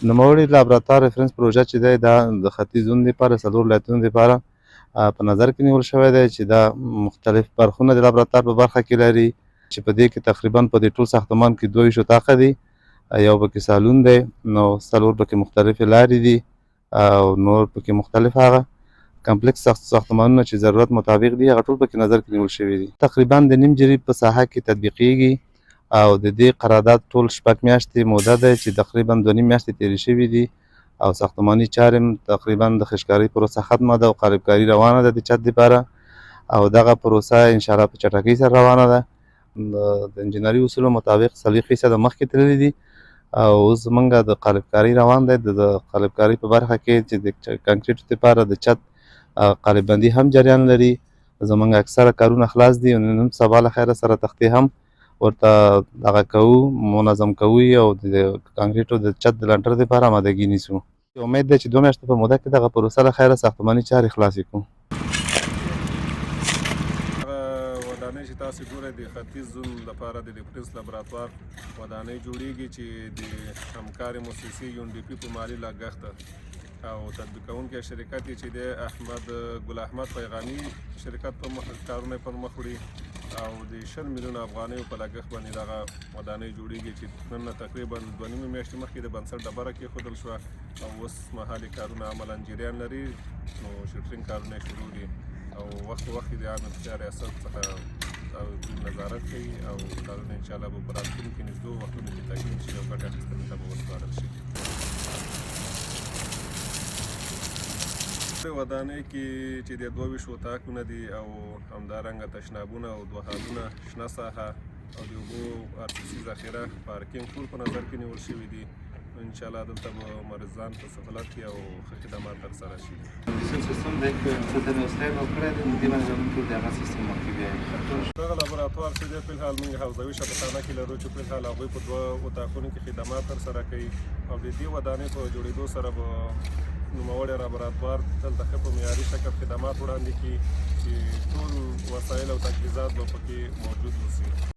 نوموړي لابراتوار ریفرنس پروژه چې دی دا د ختیځ هند لپاره 4 ولایتونو لپاره په نظر کې نیول شوی دی چې دا مختلف برخونه د لابراتوار په برخه کې لري چې په دې کې تقریبا په دې ټول ساختمان کې 22 اتاقه دي یو پکې سالون دی نو 4 پکې مختلفې لارې دي او نور پکې مختلف هغه کمپلیکس ساختمانونه چې ضرورت مطابق دي هغه ټول پکې نظر کې نیول شوي دي تقریبا د نیم جریب په ساحه کې تطبیقیږي او د دې قرارداد ټول 6 میاشتې موده ده چې تقریبا 2.5 میاشتې تېرې شوي دي او ساختماني چارې تقریبا د خشکارۍ پروسه ختمه ده او قالبکاري روانه ده د چت لپاره او دغه پروسه ان شاء الله په چټکۍ سره روانه ده د انجنیري اصولو مطابق 40% مخکې تللي دي او اوس زمونږ د قالبکاري روان دی د قالبکاري په برخه کې چې د کانکریټو لپاره د چت قالب بندي هم جریان لري زمونږ اکثره کارونه خلاص دي نن سبا له خیره سره تختې هم ورته دغه کوو منظم کوو او د کانکریټو د چت د لنټر لپاره آمادګي نیسو امید ده چې 2 میاشتې په موده کې دغه پروسه له خیره ساختماني چارې خلاصې کړو ودانۍ چې تاسو ګورئ د ختیځ زون لپاره د ریفرنس لابراتوار ودانۍ جوړیږي چې د همکارې مؤسسې UNDP په مالي لګښت او تطبیقونکي شرکت چې د ګل احمد پیغامي شرکت په مخ کارونه پر مخ وړي او د 10 میلیون افغانیو په لګښت باندې دغه ودانۍ جوړیږي چې نن تقریبا 2.5 میاشتې مخکې د بنسټ ډبره کېښودل شوه او اوس مهالي کارونه عملاً جریان لري نو شټرینګ کارونه شروع دي او وخت د عامه اختیار ریاست څخه نظارت کوي او کارونه انشاءالله به په راتلونکي نږدې وختونو کې تکمیل شي او ګټه اخیستنې ته به وسپارل شي ودانۍ کې چې د 22 اتاقونه دي او همدارنګه تشنابونه او 2 هالونه شنه ساحه او د اوبو RCC ذخیره پارکینګ ټول په نظر کې نیول شوي دي انشاءالله دلته به مریضان په سهولت کې او ښه خدمات ترسره شي سیستم د تدنوستۍ نو کړی دی نو دې باندې زموږ ټول د هغه سیستم مخکې بیایي دغه لابراتوار چې دی فلحال موږ حوزوي شبکخانه کې لرو چې فلحال هغوی په 2 اتاقونو کې خدمات ترسره کوي او د دې ودانۍ په جوړېدو سره به نوموړی لابراتوار دلته ښه په معیاري شکل خدمات وړاندې کړي چې ټول وسایل او تجهیزات به پکې موجود اوسي